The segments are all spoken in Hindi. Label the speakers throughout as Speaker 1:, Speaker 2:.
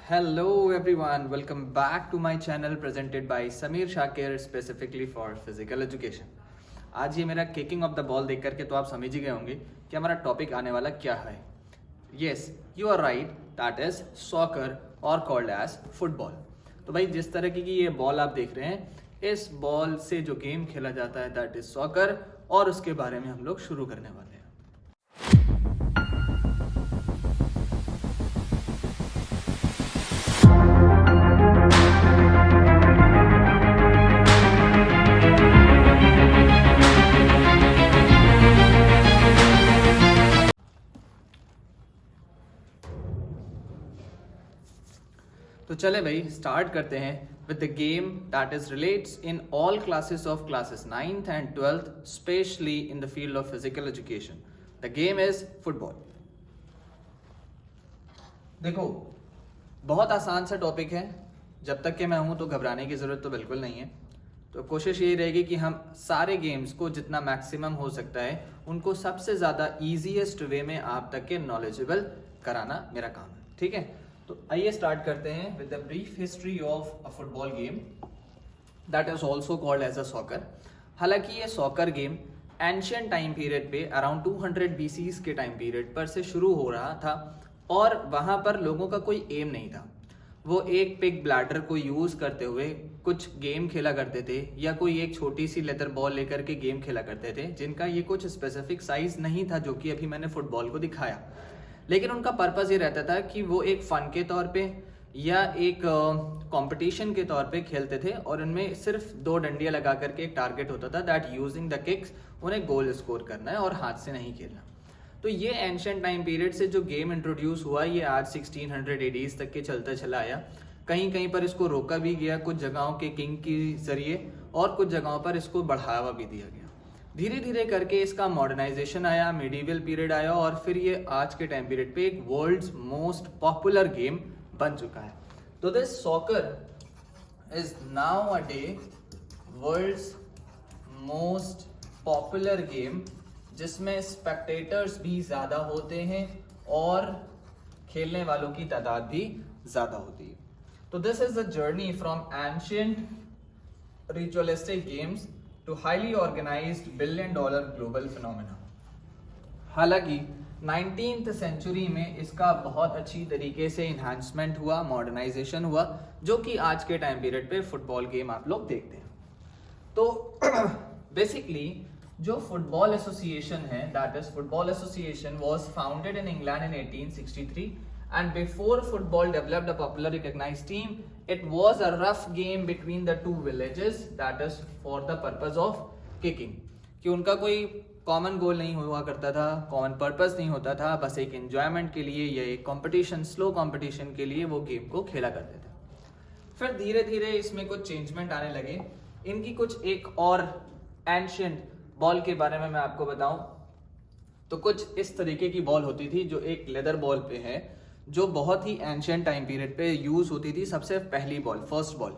Speaker 1: Hello everyone, welcome back to my channel presented by Samir Shakir specifically for physical education. आज ये मेरा किकिंग ऑफ द बॉल देख करके तो आप समझ ही गए होंगे कि हमारा टॉपिक आने वाला क्या है. Yes, you are right, that is soccer or called as football. तो भाई जिस तरह की ये बॉल आप देख रहे हैं, इस बॉल से जो गेम खेला जाता है दैट इज सॉकर और उसके बारे में हम लोग शुरू करने वाले हैं. तो चले भाई स्टार्ट करते हैं with the game that is relates in all classes of classes 9th and 12th specially in the field of physical education. The game is football. देखो बहुत आसान सा टॉपिक है, जब तक कि मैं हूं तो घबराने की जरूरत तो बिल्कुल नहीं है. तो कोशिश यही रहेगी कि हम सारे गेम्स को जितना मैक्सिमम हो सकता है उनको सबसे ज़्यादा ईजीएस्ट वे में आप तक के नॉलेजेबल कराना मेरा काम है. ठीक है, तो आइए स्टार्ट करते हैं with the brief history of a football game that is also called as a soccer. हालांकि ये soccer game ancient time period पे अराउंड 200 BCs के टाइम पीरियड पर से शुरू हो रहा था और वहाँ पर लोगों का कोई एम नहीं था. वो एक पिग ब्लैडर को यूज़ करते हुए कुछ गेम खेला करते थे या कोई एक छोटी सी लेदर बॉल लेकर के गेम खेला करते थे जिनका ये कुछ स्पेसिफिक साइज नहीं था जो कि अभी मैंने फुटबॉल को दिखाया. लेकिन उनका पर्पस ये रहता था कि वो एक फन के तौर पे या एक कंपटीशन के तौर पे खेलते थे और उनमें सिर्फ 2 डंडियां लगा करके एक टारगेट होता था दैट यूजिंग द किक्स उन्हें गोल स्कोर करना है और हाथ से नहीं खेलना. तो ये एंशिएंट टाइम पीरियड से जो गेम इंट्रोड्यूस हुआ ये आज 1600 AD तक के चलता चला आया. कहीं कहीं पर इसको रोका भी गया कुछ जगहों के किंग के जरिए और कुछ जगहों पर इसको बढ़ावा भी दिया गया. धीरे धीरे करके इसका मॉडर्नाइजेशन आया, मिडीवल पीरियड आया और फिर ये आज के टाइम पीरियड पे एक वर्ल्ड्स मोस्ट पॉपुलर गेम बन चुका है. तो this soccer is now a day world's most popular game जिसमें स्पेक्टेटर्स भी ज़्यादा होते हैं और खेलने वालों की तादाद भी ज़्यादा होती है. तो this is the journey from ancient ritualistic games to highly organised $1 billion global phenomena. हालांकि 19th सेंचुरी में इसका बहुत अच्छी तरीके से इन्हांसमेंट हुआ, मॉडर्नाइजेशन हुआ, जो कि आज के टाइम पीरियड पे फुटबॉल गेम आप लोग देखते हैं. तो बेसिकली जो फुटबॉल एसोसिएशन है that is football association was founded in England in 1863 and before football developed a popular recognized team it was a rough game between the two villages that is for the purpose of kicking. कि उनका कोई कॉमन गोल नहीं हुआ करता था, कॉमन पर्पस नहीं होता था, बस एक एंजॉयमेंट के लिए या एक कंपटीशन स्लो कंपटीशन के लिए वो गेम को खेला करते थे. फिर धीरे धीरे इसमें कुछ चेंजमेंट आने लगे. इनकी कुछ एक और एंशिएंट बॉल के बारे में मैं आपको बताऊं तो कुछ इस तरीके की बॉल होती थी जो एक लेदर बॉल पे है जो बहुत ही एंशिएंट टाइम पीरियड पे यूज होती थी. सबसे पहली बॉल, फर्स्ट बॉल.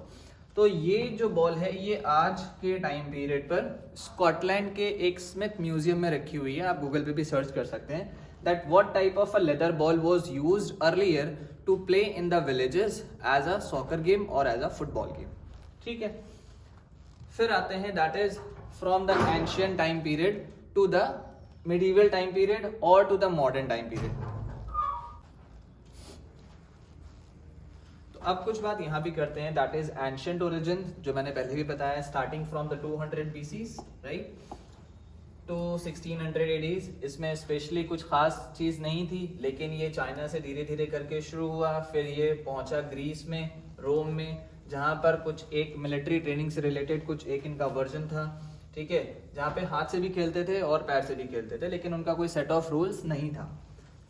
Speaker 1: तो ये जो बॉल है ये आज के टाइम पीरियड पर स्कॉटलैंड के एक स्मिथ म्यूजियम में रखी हुई है. आप गूगल पे भी सर्च कर सकते हैं that what type of a leather ball was used earlier to play in the villages as a soccer game और एज अ फुटबॉल गेम. ठीक है, फिर आते हैं that is from the ancient time period to the medieval time period और to the modern time period. अब कुछ बात यहाँ भी करते हैं दैट इज एंशिएंट ओरिजिन, जो मैंने पहले भी बताया, starting from the 200 BCs right तो 1600 AD. इसमें स्पेशली कुछ खास चीज नहीं थी, लेकिन ये चाइना से धीरे धीरे करके शुरू हुआ. फिर ये पहुंचा ग्रीस में, रोम में, जहाँ पर कुछ एक मिलिट्री ट्रेनिंग से रिलेटेड कुछ एक इनका वर्जन था. ठीक है, जहाँ पे हाथ से भी खेलते थे और पैर से भी खेलते थे, लेकिन उनका कोई सेट ऑफ रूल्स नहीं था.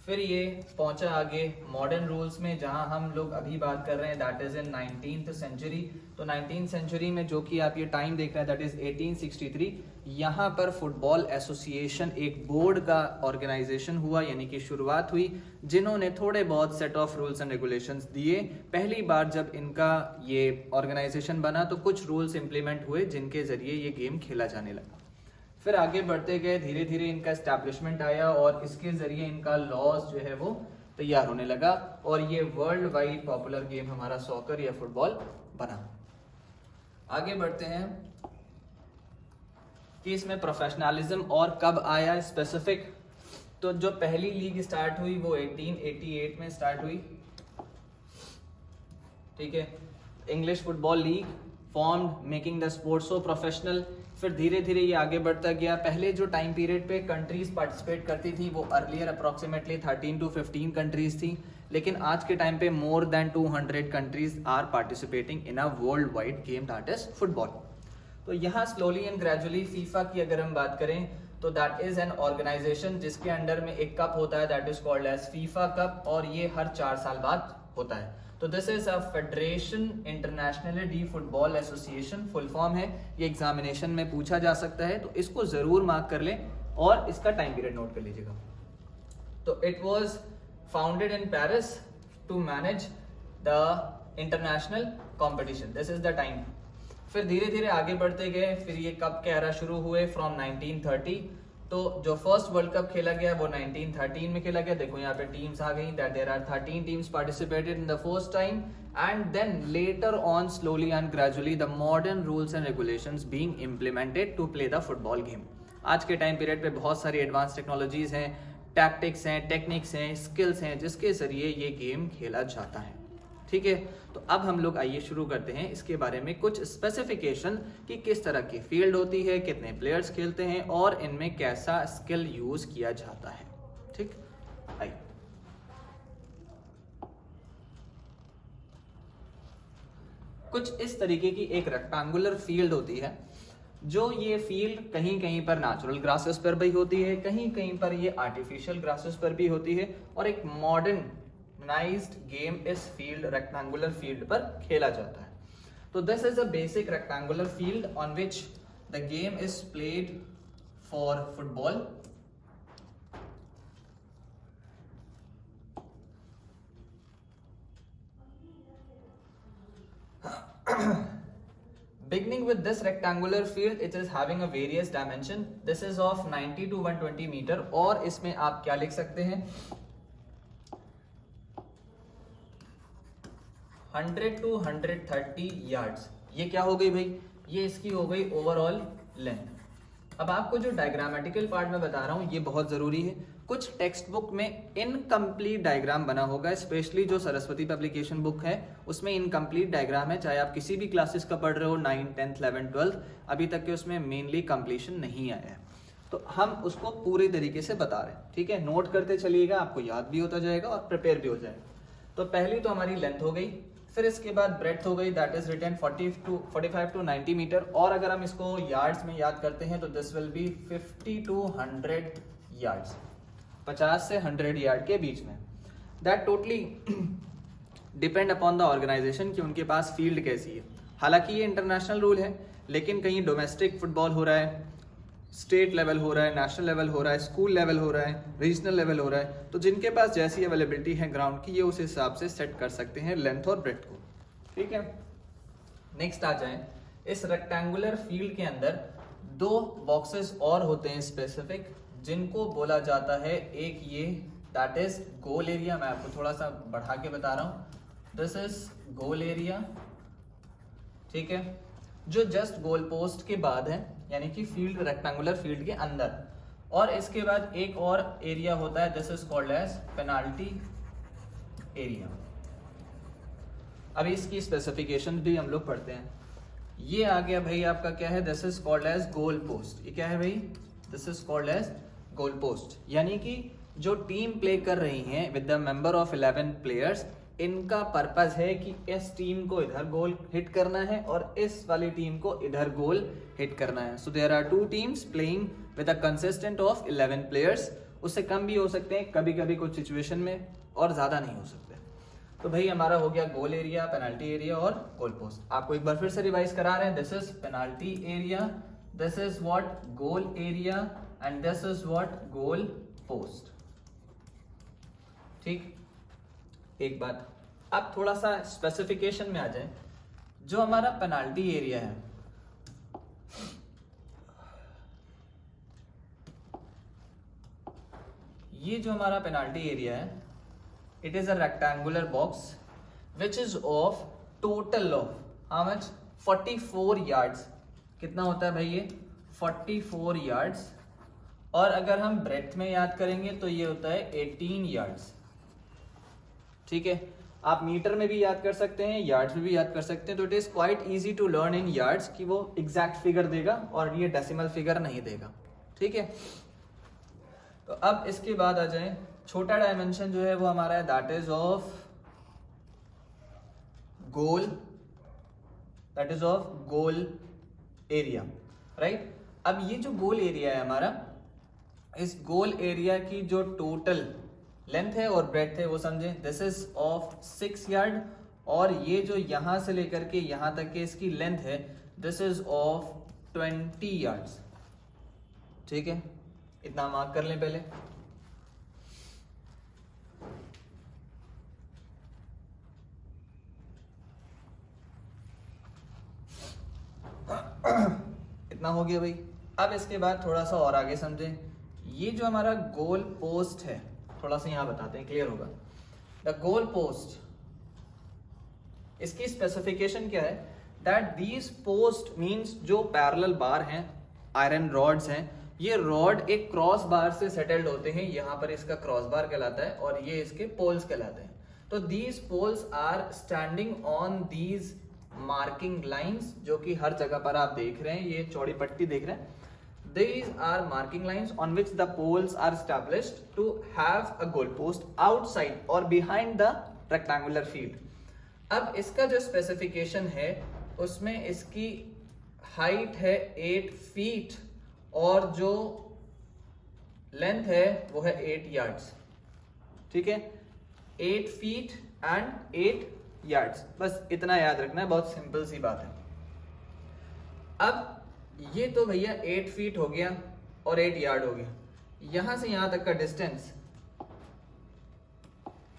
Speaker 1: फिर ये पहुंचा आगे मॉडर्न रूल्स में, जहां हम लोग अभी बात कर रहे हैं that is in 19th century. तो 19th सेंचुरी में जो कि आप ये टाइम देख रहे हैं दैट इज 1863, यहाँ पर फुटबॉल एसोसिएशन एक बोर्ड का ऑर्गेनाइजेशन हुआ, यानी कि शुरुआत हुई, जिन्होंने थोड़े बहुत set of rules and regulations दिए. पहली बार जब इनका ये ऑर्गेनाइजेशन बना तो कुछ रूल्स इंप्लीमेंट हुए जिनके जरिए ये गेम खेला जाने लगा. फिर आगे बढ़ते गए, धीरे धीरे इनका एस्टैब्लिशमेंट आया और इसके जरिए इनका लॉज जो है वो तैयार होने लगा और ये वर्ल्ड वाइड पॉपुलर गेम हमारा सॉकर या फुटबॉल बना। आगे बढ़ते हैं कि इसमें प्रोफेशनलिज्म और कब आया स्पेसिफिक। तो जो पहली लीग स्टार्ट हुई वो 1888 में स्टार्ट हुई, ठीक है। English football league formed making the sport so professional. फिर धीरे धीरे ये आगे बढ़ता गया। पहले जो टाइम पीरियड पे कंट्रीज पार्टिसिपेट करती थी वो अर्लियर अप्रोक्सीमेटली 13 to 15 कंट्रीज थी, लेकिन आज के टाइम पे more than 200 countries are participating in a world wide game that is football. तो यहाँ स्लोली एंड ग्रेजुअली फीफा की अगर हम बात करें तो दैट इज एन ऑर्गेनाइजेशन जिसके अंडर में एक कप होता है that is called as FIFA cup, और ये हर 4 साल बाद होता है। तो this is a federation international de football association, full form है। ये एग्जामिनेशन में पूछा जा सकता है, तो इसको जरूर मार्क कर लें और इसका टाइम पीरियड नोट कर लीजिएगा। तो it was founded in Paris to manage the international competition, this is the time. फिर धीरे धीरे आगे बढ़ते गए, फिर ये कप के एरा शुरू हुए फ्रॉम 1930। तो जो फर्स्ट वर्ल्ड कप खेला गया वो 1913 में खेला गया। देखो यहाँ पे टीम्स आ गई that there are 13 teams participated in the first time, and then later on slowly and gradually the modern rules and regulations being implemented to play the football game. आज के टाइम पीरियड पे बहुत सारी एडवांस टेक्नोलॉजीज हैं, टैक्टिक्स हैं, टेक्निक्स हैं, स्किल्स हैं जिसके जरिए ये गेम खेला जाता है, ठीक है। तो अब हम लोग आइए शुरू करते हैं इसके बारे में कुछ स्पेसिफिकेशन कि किस तरह की फील्ड होती है, कितने प्लेयर्स खेलते हैं और इनमें कैसा स्किल यूज किया जाता है, ठीक। आइए कुछ इस तरीके की एक रेक्टेंगुलर फील्ड होती है, जो ये फील्ड कहीं कहीं पर नेचुरल ग्रासेस पर भी होती है, कहीं कहीं पर ये आर्टिफिशियल ग्रासेस पर भी होती है, और एक मॉडर्न गेम इस फील्ड रेक्टेंगुलर फील्ड पर खेला जाता है। तो this is a basic rectangular field on which the game is played for football. Beginning with this rectangular field, it is having a various dimension. This is of 90 to 120 meter, और इसमें आप क्या लिख सकते हैं 100 to 130 यार्ड्स। ये क्या हो गई भाई, ये इसकी हो गई ओवरऑल लेंथ। अब आपको जो डायग्रामेटिकल पार्ट में बता रहा हूँ ये बहुत जरूरी है। कुछ टेक्स्ट बुक में इनकम्प्लीट डायग्राम बना होगा, स्पेशली जो सरस्वती पब्लिकेशन बुक है उसमें इनकम्प्लीट डायग्राम है, चाहे आप किसी भी क्लासेस का पढ़ रहे हो 9th 10th 11th 12th, अभी तक के उसमें मेनली कंप्लीशन नहीं आया है, तो हम उसको पूरी तरीके से बता रहे हैं, ठीक है। नोट करते चलिएगा, आपको याद भी होता जाएगा और प्रिपेयर भी हो जाएगा। तो पहली तो हमारी लेंथ हो गई, फिर इसके बाद ब्रेड्थ हो गई that is written 45 to 90 metre, और अगर हम इसको यार्ड्स में याद करते हैं तो this will be 50 to 100 yards, 50 से 100 यार्ड के बीच में। That totally depend upon the organization कि उनके पास फील्ड कैसी है। हालांकि ये इंटरनेशनल रूल है, लेकिन कहीं डोमेस्टिक फुटबॉल हो रहा है, स्टेट लेवल हो रहा है, नेशनल लेवल हो रहा है, स्कूल लेवल हो रहा है, रीजनल लेवल हो रहा है, तो जिनके पास जैसी अवेलेबिलिटी है ग्राउंड की ये उस हिसाब से सेट कर सकते हैं लेंथ और ब्रेड्थ को, ठीक है। नेक्स्ट आ जाए, इस रेक्टेंगुलर फील्ड के अंदर 2 बॉक्सेस और होते हैं स्पेसिफिक, जिनको बोला जाता है, एक ये दैट इज गोल एरिया। मैं आपको थोड़ा सा बढ़ा के बता रहा हूँ, दिस इज गोल एरिया, ठीक है, जो जस्ट गोल पोस्ट के बाद है, यानी कि फील्ड रेक्टेंगुलर फील्ड के अंदर। और इसके बाद एक और एरिया होता है, this is called as penalty area. अभी इसकी स्पेसिफिकेशन भी हम लोग पढ़ते हैं। ये आ गया भाई आपका क्या है, this is called as goal post. ये क्या है भाई, this is called as goal post, यानी कि जो टीम प्ले कर रही हैं with the member of 11 players, इनका पर्पस है कि इस टीम को इधर गोल हिट करना है और इस वाली टीम को इधर गोल हिट करना है। So there are 2 teams playing with a consistent of 11 players. उससे कम भी हो सकते हैं कभी कभी कुछ सिचुएशन में, और ज्यादा नहीं हो सकते। तो भाई हमारा हो गया गोल एरिया, पेनाल्टी एरिया और गोल पोस्ट। आपको एक बार फिर से रिवाइज करा रहे हैं, this is penalty area, this is what goal area, and this is what goal post, ठीक। एक बात, अब थोड़ा सा स्पेसिफिकेशन में आ जाए। जो हमारा पेनाल्टी एरिया है, ये जो हमारा पेनाल्टी एरिया है, it is a rectangular box which is of total of how much 44 yards. कितना होता है भाई ये 44 यार्ड्स। और अगर हम ब्रेड्थ में याद करेंगे तो ये होता है 18 यार्ड्स। ठीक है, आप मीटर में भी याद कर सकते हैं, यार्ड्स में भी याद कर सकते हैं। तो it is quite easy to learn in yards कि वो एग्जैक्ट फिगर देगा और ये डेसिमल फिगर नहीं देगा। ठीक है, तो अब इसके बाद आ जाए छोटा डायमेंशन जो है वो हमारा है that is of goal, that is of goal area, right. अब ये जो गोल एरिया है हमारा, इस गोल एरिया की जो टोटल लेंथ है और ब्रेड्थ है वो समझे, दिस इज ऑफ 6 यार्ड। और ये जो यहां से लेकर के यहां तक के इसकी लेंथ है दिस इज ऑफ 20 यार्ड्स। ठीक है, इतना मार्क कर लें पहले। इतना हो गया भाई। अब इसके बाद थोड़ा सा और आगे समझे, ये जो हमारा गोल पोस्ट है, थोड़ा सा यहां बताते हैं, क्लियर होगा। द गोल पोस्ट, इसकी स्पेसिफिकेशन क्या है, दैट दीज पोस्ट मींस जो पैरेलल बार हैं, आयरन रॉड्स हैं, ये रॉड एक क्रॉस बार से सेटल्ड होते हैं, यहां पर इसका क्रॉस बार कहलाता है और ये इसके पोल्स कहलाते हैं। तो these poles are standing on these marking lines, जो कि हर जगह पर आप देख रहे हैं, ये चौड़ी पट्टी देख रहे हैं। These are marking lines on which the poles are established to have a goal post outside or behind the rectangular field. अब इसका जो स्पेसिफिकेशन है उसमें इसकी हाइट है 8 फीट और जो लेंथ है वो है 8 यार्ड्स। ठीक है, 8 फीट एंड 8 यार्ड्स, बस इतना याद रखना है, बहुत सिंपल सी बात है। अब ये तो भैया 8 फीट हो गया और 8 यार्ड हो गया। यहां से यहां तक का डिस्टेंस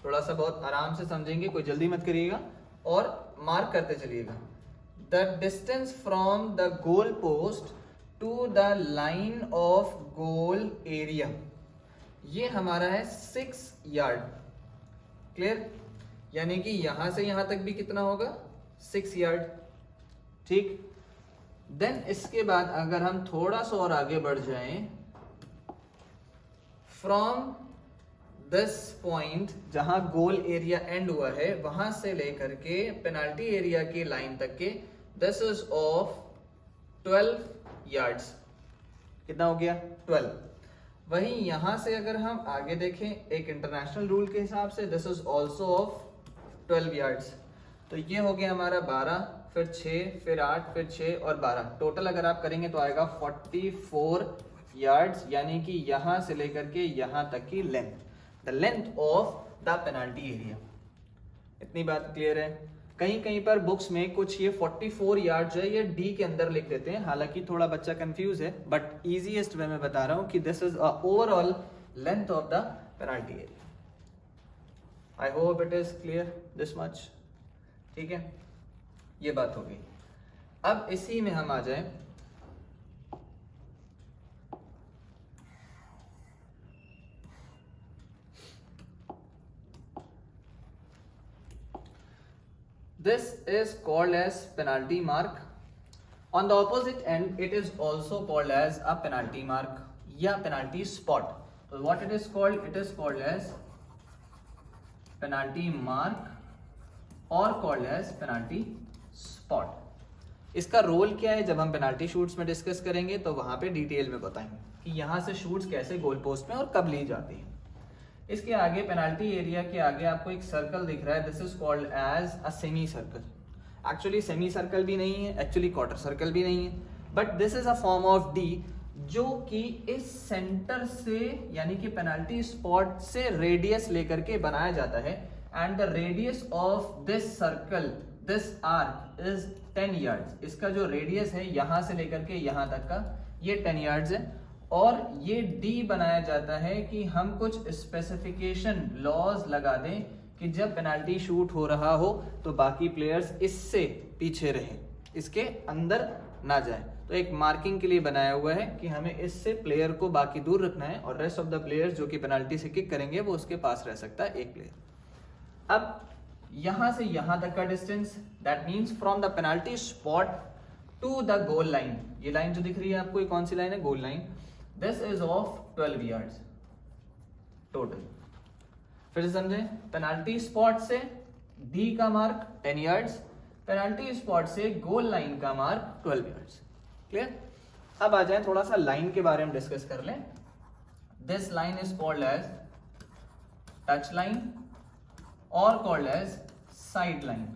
Speaker 1: थोड़ा सा बहुत आराम से समझेंगे, कोई जल्दी मत करिएगा और मार्क करते चलिएगा। The distance from the goal post to the line of goal area, ये हमारा है 6 यार्ड। क्लियर, यानी कि यहां से यहां तक भी कितना होगा 6 यार्ड। ठीक, देन इसके बाद अगर हम थोड़ा सा और आगे बढ़ जाएं, फ्रॉम दिस पॉइंट जहां गोल एरिया एंड हुआ है वहां से लेकर के पेनाल्टी एरिया की लाइन तक के, दिस इज ऑफ 12 यार्ड्स। कितना हो गया 12। वहीं यहां से अगर हम आगे देखें एक इंटरनेशनल रूल के हिसाब से, this is also of 12 yards. तो ये हो गया हमारा 12, फिर 6, फिर 8, फिर 6 और 12, टोटल अगर आप करेंगे तो आएगा 44 यार्ड्स, यानी कि यहां से लेकर के यहां तक की length, the length of the penalty area. इतनी बात क्लियर है। कहीं कहीं पर बुक्स में कुछ ये 44 यार्ड जो है ये डी के अंदर लिख देते हैं, हालांकि थोड़ा बच्चा कंफ्यूज है, बट इजीएस्ट वे में बता रहा हूं कि this is overall length of the penalty area. I hope it is clear this much. ठीक है, ये बात हो गई। अब इसी में हम आ जाए this is called as penalty mark. On the opposite end it is also called as a penalty mark या penalty spot. So what it is called? It is called as penalty mark or called as penalty spot. इसका रोल क्या है जब हम पेनाल्टी शूट्स में डिस्कस करेंगे तो वहां पे डिटेल में बताएंगे कि यहां से शूट्स कैसे गोल पोस्ट में और कब ली जाती है। इसके आगे पेनाल्टी एरिया के आगे आपको एक सर्कल दिख रहा है, this is called as a semi circle. Actually semi circle भी नहीं है, एक्चुअली क्वार्टर सर्कल भी नहीं है, but this is a form of D जो कि इस सेंटर से यानी कि पेनाल्टी स्पॉट से रेडियस लेकर के बनाया जाता है and the radius of this circle this arc is 10 yards. इसका जो रेडियस है यहां से लेकर के यहां तक का ये 10 यार्ड्स है और ये डी बनाया जाता है कि हम कुछ स्पेसिफिकेशन लॉज लगा दें कि जब पेनाल्टी शूट हो रहा हो तो बाकी प्लेयर्स इससे पीछे रहें, इसके अंदर ना जाए। तो एक मार्किंग के लिए बनाया हुआ है कि हमें इससे प्लेयर को बाकी दूर रखना है और रेस्ट ऑफ द प्लेयर्स जो कि पेनाल्टी से किक करेंगे वो उसके पास रह सकता है एक प्लेयर। अब यहां से यहां तक का distance, that means from the penalty spot to the goal line, ये लाइन जो दिख रही है आपको, ये कौन सी लाइन है, goal line, this is of 12 yards total. फिर से समझे, पेनाल्टी स्पॉट से डी का मार्क 10 yards, पेनाल्टी स्पॉट से गोल लाइन का मार्क 12 yards। क्लियर? अब आ जाए थोड़ा सा लाइन के बारे में डिस्कस कर लें। This line is called as touch line और कॉल्ड एज साइड लाइन।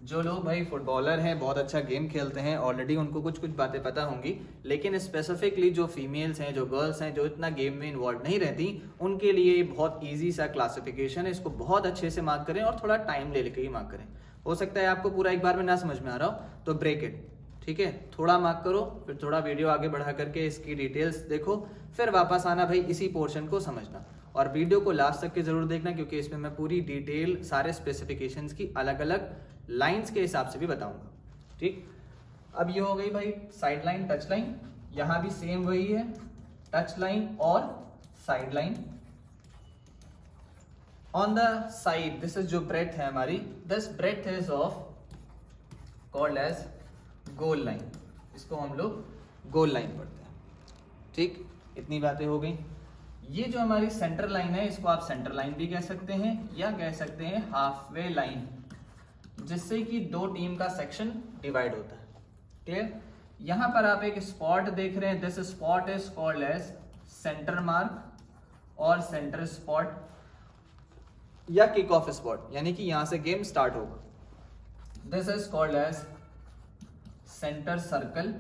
Speaker 1: जो लोग भाई फुटबॉलर हैं, बहुत अच्छा गेम खेलते हैं, ऑलरेडी उनको कुछ कुछ बातें पता होंगी, लेकिन स्पेसिफिकली जो फीमेल्स हैं, जो गर्ल्स हैं, जो इतना गेम में इन्वॉल्व नहीं रहती, उनके लिए बहुत इजी सा क्लासिफिकेशन है। इसको बहुत अच्छे से मार्क करें और थोड़ा टाइम ले लेकर ही मार्क करें। हो सकता है आपको पूरा एक बार में ना समझ में आ रहा हो, तो ब्रेक इट, ठीक है, थोड़ा मार्क करो, फिर थोड़ा वीडियो आगे बढ़ा करके इसकी डिटेल्स देखो, फिर वापस आना भाई इसी पोर्शन को समझना, और वीडियो को लास्ट तक के जरूर देखना, क्योंकि इसमें मैं पूरी डिटेल सारे स्पेसिफिकेशंस की अलग अलग लाइंस के हिसाब से भी बताऊंगा। ठीक, अब ये हो गई भाई साइड लाइन, टच लाइन। यहां भी सेम वही है, टच लाइन और side line. On the side, this is जो ब्रेथ है हमारी, this breadth is of called as goal line, इसको हम लोग गोल लाइन पढ़ते हैं। ठीक, इतनी बातें हो गई। ये जो हमारी सेंटर लाइन है, इसको आप सेंटर लाइन भी कह सकते हैं या कह सकते हैं हाफ वे लाइन, जिससे कि दो टीम का सेक्शन डिवाइड होता है। क्लियर? यहां पर आप एक स्पॉट देख रहे हैं, this spot is called as centre mark और सेंटर स्पॉट या किक ऑफ स्पॉट, यानी कि यहां से गेम स्टार्ट होगा। This is called as centre circle,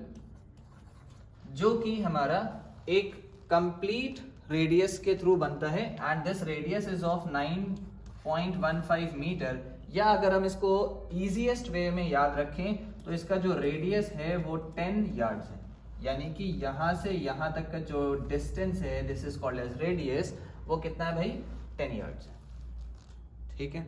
Speaker 1: जो कि हमारा एक कंप्लीट रेडियस के थ्रू बनता है, and this radius is of 9.15 metre, या अगर हम इसको इजीएस्ट वे में याद रखें तो इसका जो रेडियस है वो 10 yards है, यानी कि यहां से यहां तक का जो डिस्टेंस है, this is called as radius, वो कितना है भाई, 10 yards है। ठीक है,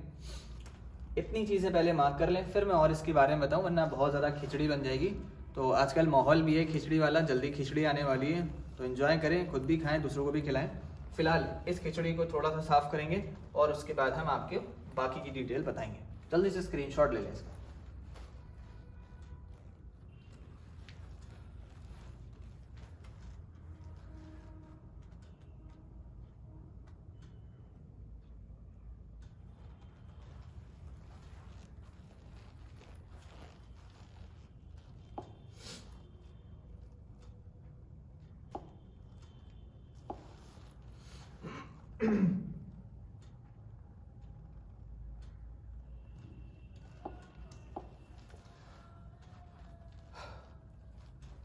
Speaker 1: इतनी चीजें पहले मार्क कर लें, फिर मैं और इसके बारे में बताऊं, वरना बहुत ज्यादा खिचड़ी बन जाएगी। तो आजकल माहौल भी है खिचड़ी वाला, जल्दी खिचड़ी आने वाली है, तो एंजॉय करें, खुद भी खाएं, दूसरों को भी खिलाएं। फिलहाल इस खिचड़ी को थोड़ा सा साफ करेंगे और उसके बाद हम आपके बाकी की डिटेल बताएंगे। जल्दी से स्क्रीनशॉट ले लें इसका।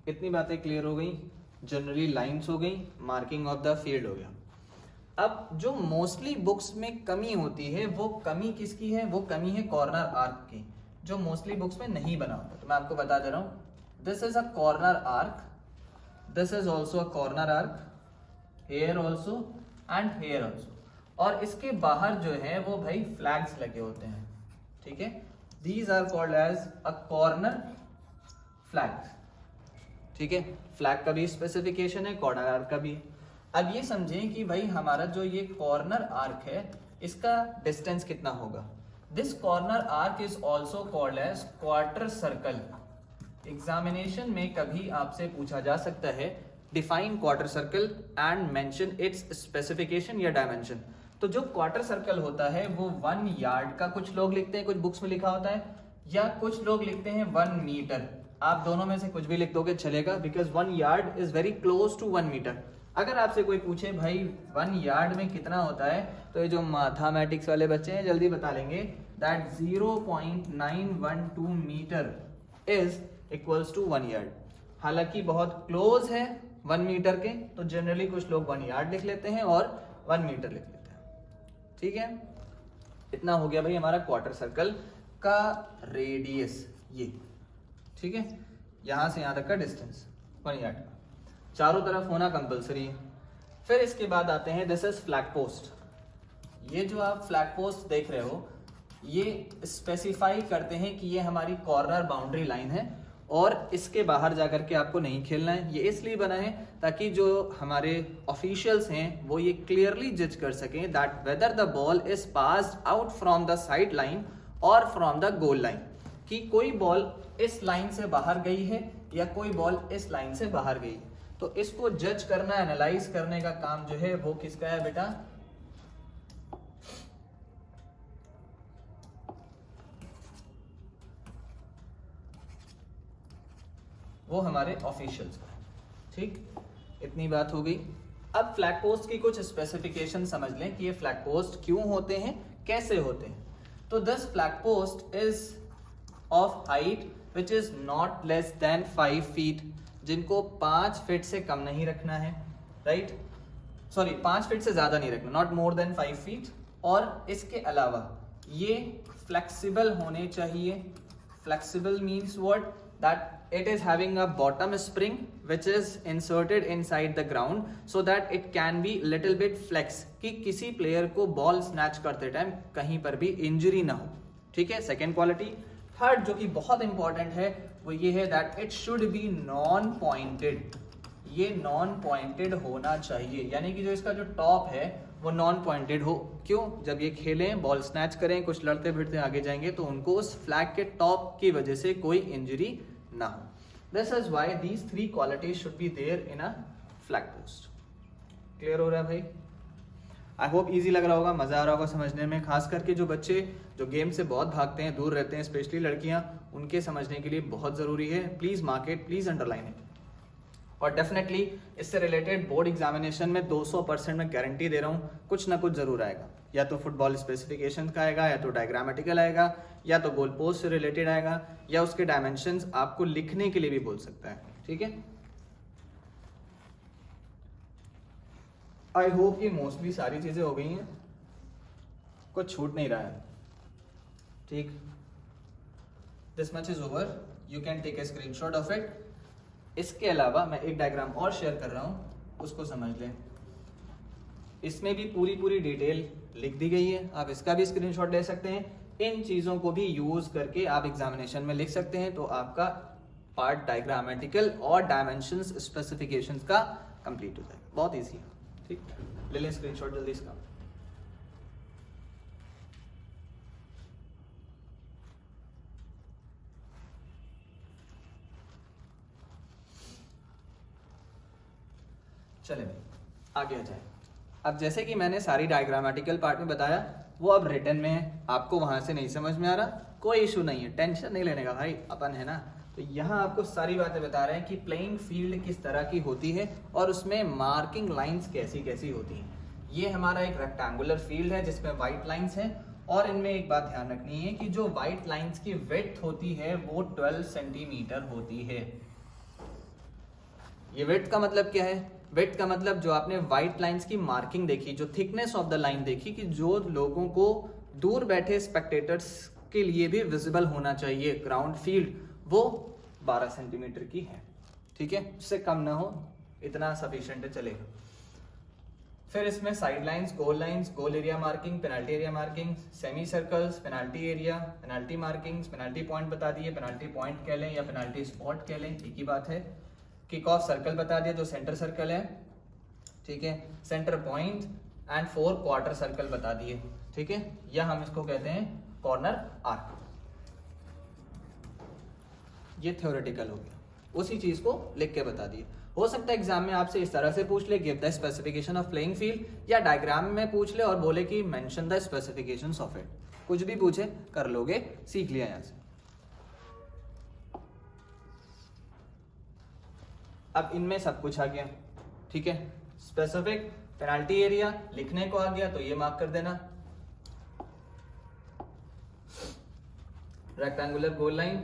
Speaker 1: इतनी बातें क्लियर हो गई, जनरली लाइंस हो गई, मार्किंग ऑफ द फील्ड हो गया। अब जो मोस्टली बुक्स में कमी होती है, वो कमी किसकी है, वो कमी है कॉर्नर आर्क की, जो मोस्टली बुक्स में नहीं बना होता। तो मैं आपको बता दे रहा हूं, this is a corner arc, this is also a corner arc, here also and here also, और इसके बाहर जो है वो भाई फ्लैग्स लगे होते हैं। ठीक है, these are called as a corner flags. ठीक है, फ्लैग का भी स्पेसिफिकेशन है, कॉर्नर आर्क का भी। अब ये समझें कि भाई हमारा जो ये कॉर्नर आर्क है, इसका डिस्टेंस कितना होगा। This corner arc is also called as quarter circle. Examination में कभी आपसे पूछा जा सकता है, define quarter circle and mention its specification या डायमेंशन। तो जो क्वार्टर सर्कल होता है वो 1 yard का, कुछ लोग लिखते हैं, कुछ बुक्स में लिखा होता है, या कुछ लोग लिखते हैं 1 मीटर। आप दोनों में से कुछ भी लिख दोगे चलेगा, because 1 yard is very close to 1 metre. अगर आपसे कोई पूछे भाई 1 yard में कितना होता है, तो ये जो मैथमेटिक्स वाले बच्चे हैं जल्दी बता लेंगे, that 0.912 metre is equals to 1 yard। हालांकि बहुत क्लोज है 1 मीटर के, तो जनरली कुछ लोग 1 yard लिख लेते हैं और 1 मीटर लिख लेते हैं। ठीक है, इतना हो गया भाई हमारा क्वार्टर सर्कल का रेडियस, ये ठीक है, यहां से यहां तक का डिस्टेंस 1 yard का, चारों तरफ होना कंपलसरी है। फिर इसके बाद आते हैं, दिस इज फ्लैग पोस्ट। ये जो आप फ्लैग पोस्ट देख रहे हो, ये स्पेसिफाई करते हैं कि ये हमारी कॉर्नर बाउंड्री लाइन है, और इसके बाहर जाकर के आपको नहीं खेलना है। ये इसलिए बना है ताकि जो हमारे ऑफिशियल्स हैं वो ये क्लियरली जज कर सकें that whether the ball is passed out from the side line और फ्रॉम द गोल लाइन, कि कोई बॉल इस लाइन से बाहर गई है या कोई बॉल इस लाइन से बाहर गई है। तो इसको जज करना, एनालाइज करने का काम जो है वो किसका है बेटा? वो हमारे ऑफिशियल्स का। ठीक, इतनी बात हो गई। अब फ्लैग पोस्ट की कुछ स्पेसिफिकेशन समझ लें कि ये फ्लैग पोस्ट क्यों होते हैं, कैसे होते हैं। तो this flag post is of height which is not less than 5 feet, जिनको 5 फीट से कम नहीं रखना है, राइट? सॉरी, 5 फीट से ज्यादा नहीं रखना, नॉट मोर देन 5 फीट। और इसके अलावा ये फ्लेक्सिबल होने चाहिए। Flexible means what? that it is having a bottom spring which is inserted inside the ground so that it can be little bit flex, कि किसी प्लेयर को बॉल स्नैच करते टाइम कहीं पर भी इंजरी ना हो। ठीक है, सेकेंड क्वालिटी। थर्ड जो कि बहुत इंपॉर्टेंट है वो ये है that it should be non pointed. ये नॉन पॉइंटेड होना चाहिए, यानी कि जो इसका जो टॉप है वो नॉन पॉइंटेड हो। क्यों? जब ये खेलें, बॉल स्नैच करें, कुछ लड़ते भिड़ते आगे जाएंगे तो उनको उस फ्लैग के टॉप की वजह से कोई इंजरी ना हो। This is why these 3 qualities should be there in a flag post. Clear हो रहा है भाई? आई होप इजी लग रहा होगा, मजा आ रहा होगा समझने में। खास करके जो बच्चे जो गेम से बहुत भागते हैं, दूर रहते हैं, स्पेशली लड़कियां, उनके समझने के लिए बहुत जरूरी है। Please mark it, please underline it. और डेफिनेटली इससे रिलेटेड बोर्ड एग्जामिनेशन में 200% में गारंटी दे रहा हूँ कुछ ना कुछ जरूर आएगा। या तो फुटबॉल स्पेसिफिकेशन का आएगा, या तो डायग्रामेटिकल आएगा, या तो गोल पोस्ट से रिलेटेड आएगा, या उसके डायमेंशंस आपको लिखने के लिए भी बोल सकता है। ठीक है, आई होप कि मोस्टली सारी चीजें हो गई हैं, कुछ छूट नहीं रहा है। ठीक, this much is over, you can take a screenshot of it. इसके अलावा मैं एक डायग्राम और शेयर कर रहा हूं, उसको समझ लें। इसमें भी पूरी डिटेल लिख दी गई है, आप इसका भी स्क्रीनशॉट ले सकते हैं। इन चीजों को भी यूज करके आप एग्जामिनेशन में लिख सकते हैं, तो आपका पार्ट डायग्रामेटिकल और डायमेंशंस स्पेसिफिकेशंस का कंप्लीट हो जाएगा। बहुत ईजी है। ठीक, ले लें स्क्रीनशॉट जल्दी इसका। चले भाई आगे आ जाए। अब जैसे कि मैंने सारी डायग्रामेटिकल पार्ट में बताया, वो अब रिटन में है। आपको वहां से नहीं समझ में आ रहा, कोई इशू नहीं है, टेंशन नहीं लेने का भाई, अपन है ना। तो यहाँ आपको सारी बातें बता रहे हैं कि प्लेइंग फील्ड किस तरह की होती है और उसमें मार्किंग लाइंस कैसी कैसी होती हैं। ये हमारा एक रेक्टेंगुलर फील्ड है जिसमें व्हाइट लाइंस हैं, और इनमें एक बात ध्यान रखनी है कि जो व्हाइट लाइंस की विड्थ होती है वो 12 सेंटीमीटर होती है। ये विड्थ का मतलब क्या है? विड्थ का मतलब जो आपने व्हाइट लाइंस की मार्किंग देखी, जो थिकनेस ऑफ द लाइन देखी, कि जो लोगों को दूर बैठे स्पेक्टेटर्स के लिए भी विजिबल होना चाहिए ग्राउंड फील्ड, वो 12 सेंटीमीटर की है। ठीक है, उससे कम ना हो, इतना सफिशिएंट है, चलेगा। फिर इसमें side lines, goal lines, goal area marking, penalty area marking, semi circles, penalty area, penalty markings, penalty point बता दिए, पेनाल्टी पॉइंट कह लें या पेनाल्टी स्पॉट कह लें, एक ही बात है। किक ऑफ सर्कल बता दिया जो सेंटर सर्कल है, ठीक है, centre point and 4 quarter circle बता दिए। ठीक है, या हम इसको कहते हैं कॉर्नर आर्क। ये थ्योरेटिकल हो गया, उसी चीज को लिख के बता दिए। हो सकता है एग्जाम में आपसे इस तरह से पूछ ले, give the specification of playing field, या डायग्राम में पूछ ले और बोले कि mention the specifications of it. कुछ भी पूछे कर लोगे, सीख लिया यहां से। अब इनमें सब कुछ आ गया। ठीक है, स्पेसिफिक पेनाल्टी एरिया लिखने को आ गया तो ये मार्क कर देना। Rectangular goal line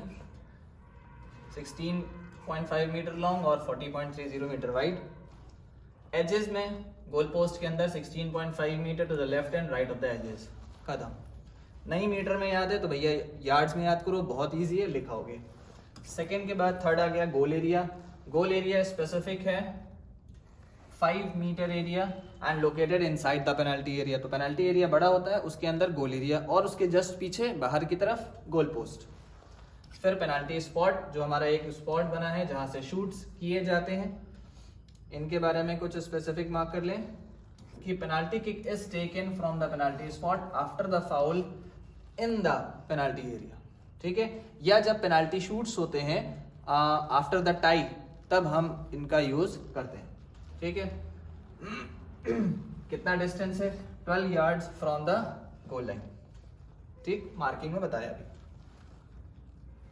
Speaker 1: 16.5 metre long और 40.30 मीटर वाइड। एजेस में गोल पोस्ट के अंदर 16.5 metre to the left and right of the edges. खत्म। नहीं मीटर में याद है तो भैया यार्ड्स में याद करो, बहुत ईजी है, लिखाओगे। सेकेंड के बाद थर्ड आ गया goal area. Goal area specific है 5 metre area and located inside the penalty area. तो पेनल्टी एरिया बड़ा होता है, उसके अंदर गोल एरिया, और उसके जस्ट पीछे बाहर की तरफ गोल पोस्ट। फिर पेनाल्टी स्पॉट, जो हमारा एक स्पॉट बना है जहां से शूट्स किए जाते हैं। इनके बारे में कुछ स्पेसिफिक मार्क कर लें कि penalty kick is taken from the penalty spot after the foul in the penalty area, ठीक है, या जब पेनाल्टी शूट्स होते हैं आफ्टर द टाई, तब हम इनका यूज करते हैं, ठीक है। कितना डिस्टेंस है? 12 yards from the goal line, ठीक, मार्किंग में बताया अभी।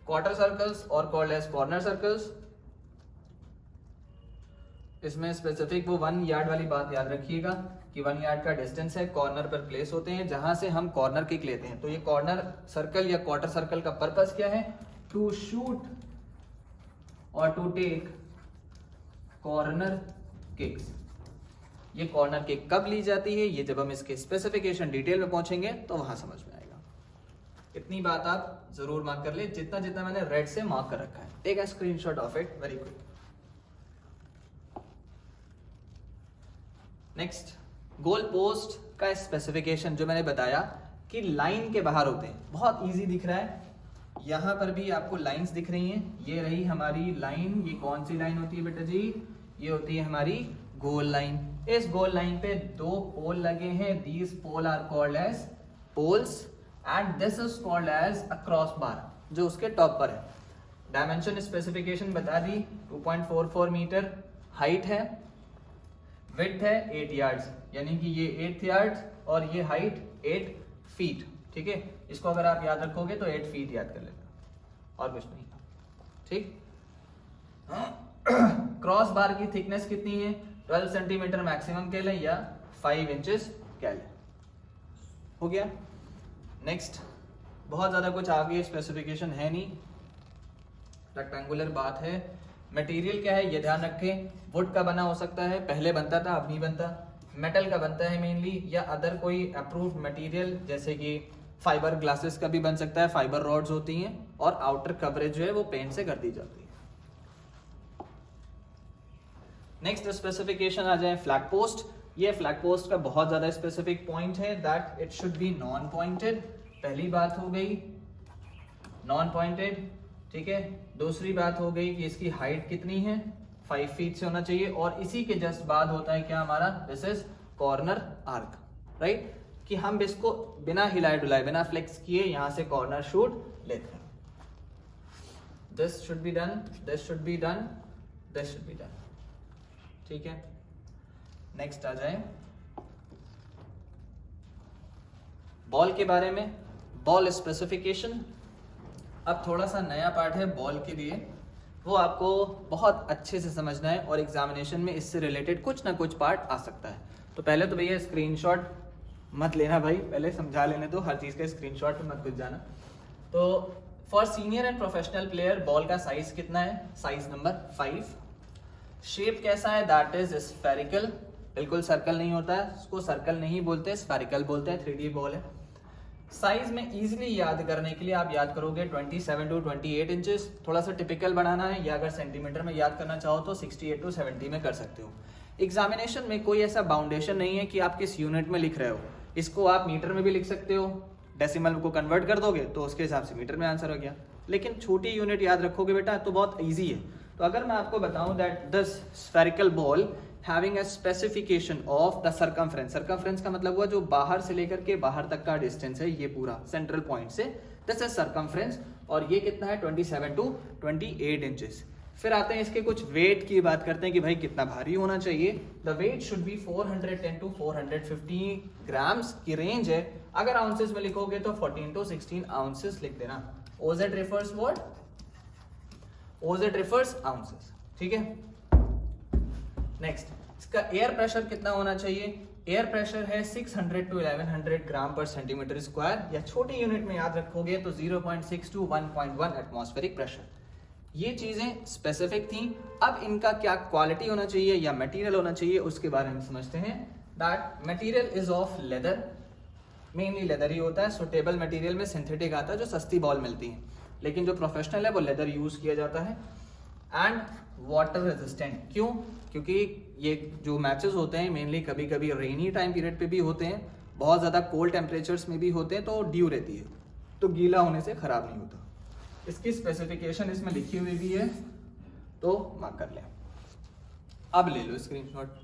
Speaker 1: क्वार्टर सर्कल्स और कॉल्ड एज कॉर्नर सर्कल्स, इसमें स्पेसिफिक वो 1 यार्ड वाली बात याद रखिएगा कि 1 यार्ड का डिस्टेंस है, कॉर्नर पर प्लेस होते हैं जहां से हम कॉर्नर किक लेते हैं। तो ये कॉर्नर सर्कल या क्वार्टर सर्कल का पर्पस क्या है? टू शूट और टू टेक कॉर्नर किक्स। ये कॉर्नर किक कब ली जाती है, ये जब हम इसके स्पेसिफिकेशन डिटेल में पहुंचेंगे तो वहां समझ में आएगा। इतनी बात आप जरूर मार्क कर ले, जितना जितना मैंने रेड से मार्क कर रखा है। Take a screenshot of it very quick. Next, goal post का स्पेसिफिकेशन जो मैंने बताया कि लाइन के बाहर होते हैं, बहुत इजी दिख रहा है। यहां पर भी आपको लाइंस दिख रही हैं, ये रही हमारी लाइन। ये कौन सी लाइन होती है बेटा जी? ये होती है हमारी गोल लाइन। इस गोल लाइन पे 2 पोल लगे हैं, these pole are called as poles and this is called as a cross bar, जो उसके टॉप पर है। डायमेंशन स्पेसिफिकेशन बता दी, 2.44 मीटर हाइट है, विड्थ है 8 यार्ड्स, यानी कि ये 8 यार्ड्स और ये हाइट 8 फीट, ठीक है। इसको अगर आप याद रखोगे तो 8 फीट याद कर लेना, और कुछ नहीं, ठीक। क्रॉस बार की थिकनेस कितनी है? 12 सेंटीमीटर मैक्सिमम कह लें या 5 इंचेस कह लें। हो गया। नेक्स्ट, बहुत ज्यादा कुछ आगे स्पेसिफिकेशन है नहीं, रेक्टेंगुलर बात है। मटेरियल क्या है ये ध्यान रखें, वुड का बना हो सकता है, पहले बनता था अब नहीं बनता। मेटल का बनता है मेनली, या अदर कोई अप्रूव्ड मटेरियल जैसे कि फाइबर ग्लासेस का भी बन सकता है, फाइबर रॉड्स होती हैं, और आउटर कवरेज जो है वो पेंट से कर दी जाती है। नेक्स्ट स्पेसिफिकेशन आ जाए फ्लैग पोस्ट। ये फ्लैग पोस्ट का बहुत ज्यादा स्पेसिफिक पॉइंट है that it should be non pointed. पहली बात हो गई नॉन पॉइंटेड, ठीक है। दूसरी बात हो गई कि इसकी हाइट कितनी है, 5 फीट से होना चाहिए, और इसी के जस्ट बाद होता है क्या हमारा, this is corner arc, right, कि हम इसको बिना हिलाए डुलाए, बिना फ्लेक्स किए यहां से कॉर्नर शूट लेते हैं। This should be done, this should be done, this should be done, ठीक है। नेक्स्ट आ जाए बॉल के बारे में, बॉल स्पेसिफिकेशन। अब थोड़ा सा नया पार्ट है बॉल के लिए, वो आपको बहुत अच्छे से समझना है, और एग्जामिनेशन में इससे रिलेटेड कुछ ना कुछ पार्ट आ सकता है। तो पहले तो भैया स्क्रीनशॉट मत लेना भाई, पहले समझा लेने दो, हर चीज़ का स्क्रीनशॉट में मत कुछ जाना। तो for senior and professional player ball का साइज कितना है? Size number 5। शेप कैसा है? दैट इज स्फेरिकल, बिल्कुल सर्कल नहीं होता है, उसको सर्कल नहीं बोलते, स्फेरिकल बोलते हैं। 3D बॉल है। साइज में इजीली याद करने के लिए आप याद करोगे 27 to 28 इंचेस। थोड़ा सा टिपिकल बनाना है, या अगर सेंटीमीटर में याद करना चाहो तो 68 to 70 में कर सकते हो। एग्जामिनेशन में कोई ऐसा बाउंडेशन नहीं है कि आप किस यूनिट में लिख रहे हो, इसको आप मीटर में भी लिख सकते हो, डेसिमल को कन्वर्ट कर दोगे तो उसके हिसाब से मीटर में आंसर हो गया। लेकिन छोटी यूनिट याद रखोगे बेटा तो बहुत ईजी है। तो अगर मैं आपको बताऊं that this spherical ball having a specification of the circumference, circumference का मतलब हुआ जो बाहर से लेकर के बाहर तक का डिस्टेंस है, ये पूरा सेंट्रल पॉइंट से, दिस इज सर्कमफ्रेंस, और ये कितना है 27 to 28 इंचेस। फिर आते हैं इसके कुछ वेट की बात करते हैं कि भाई कितना भारी होना चाहिए। The weight should be 410 to 450 grams की रेंज है। अगर आउंसेस में लिखोगे तो 14 to 16 आउंसेस लिख देना। OZ refers what? OZ refers ounces, ठीक है। नेक्स्ट, इसका एयर प्रेशर कितना होना चाहिए? एयर प्रेशर है 600 to 1100 ग्राम पर सेंटीमीटर स्क्वायर, या छोटी यूनिट में याद रखोगे तो 0.6 to 1.1 एटमॉस्फेरिक प्रेशर। ये चीजें स्पेसिफिक थी। अब इनका क्या क्वालिटी होना चाहिए या मटेरियल होना चाहिए उसके बारे में समझते हैं। That material is of leather, mainly leather ही होता है। सुटेबल मटेरियल में सिंथेटिक आता है जो सस्ती बॉल मिलती है, लेकिन जो प्रोफेशनल है वो लेदर यूज किया जाता है। एंड वाटर रेजिस्टेंट, क्यों? क्योंकि ये जो मैचेस होते हैं मेनली कभी कभी रेनी टाइम पीरियड पे भी होते हैं, बहुत ज़्यादा कोल्ड टेम्परेचर्स में भी होते हैं, तो ड्यू रहती है, तो गीला होने से ख़राब नहीं होता। इसकी स्पेसिफिकेशन इसमें लिखी हुई भी है, तो मार्क कर लें। अब ले लो screenshot.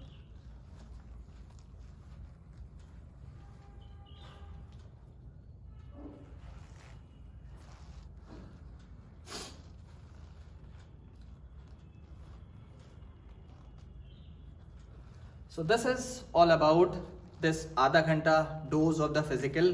Speaker 1: So this is all about this आधा घंटा dose of the physical,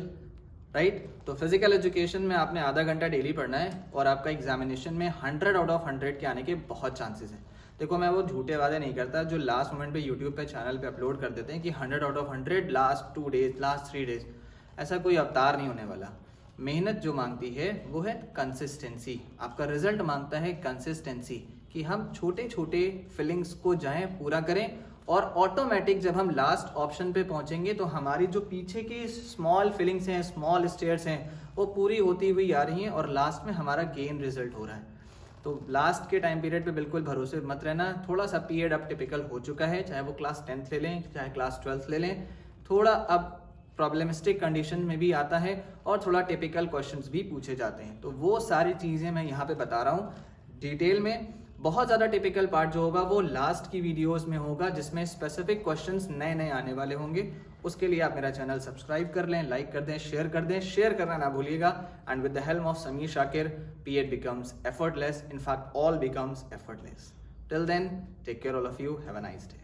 Speaker 1: right. तो फिजिकल एजुकेशन में आपने आधा घंटा डेली पढ़ना है और आपका एग्जामिनेशन में 100 आउट ऑफ 100 के आने के बहुत चांसेस हैं। देखो मैं वो झूठे वादे नहीं करता जो लास्ट मोमेंट पे यूट्यूब पे चैनल पे अपलोड कर देते हैं कि 100 out of 100 last 2 days, last 3 days, ऐसा कोई अवतार नहीं होने वाला। मेहनत जो मांगती है वो है कंसिस्टेंसी, आपका रिजल्ट मांगता है कंसिस्टेंसी, कि हम छोटे छोटे फिलिंग्स को जाएं पूरा करें और ऑटोमेटिक जब हम लास्ट ऑप्शन पे पहुंचेंगे तो हमारी जो पीछे की स्मॉल फिलिंग्स हैं, स्मॉल स्टेयर्स हैं, वो पूरी होती हुई आ रही हैं और लास्ट में हमारा गेन रिजल्ट हो रहा है। तो लास्ट के टाइम पीरियड पे बिल्कुल भरोसे मत रहना। थोड़ा सा पीरियड अब टिपिकल हो चुका है, चाहे वो क्लास 10th ले लें, चाहे क्लास 12th ले लें, थोड़ा अब प्रॉब्लमिस्टिक कंडीशन में भी आता है और थोड़ा टिपिकल क्वेश्चंस भी पूछे जाते हैं। तो वो सारी चीज़ें मैं यहाँ पे बता रहा हूँ डिटेल में। बहुत ज़्यादा टिपिकल पार्ट जो होगा वो लास्ट की वीडियोस में होगा, जिसमें स्पेसिफिक क्वेश्चंस नए नए आने वाले होंगे। उसके लिए आप मेरा चैनल सब्सक्राइब कर लें, लाइक कर दें, शेयर कर दें, शेयर करना ना भूलिएगा। And with the help of Sameer Shakir, P Ed becomes effortless, in fact all becomes effortless. Till then, take care all of you, have a nice day.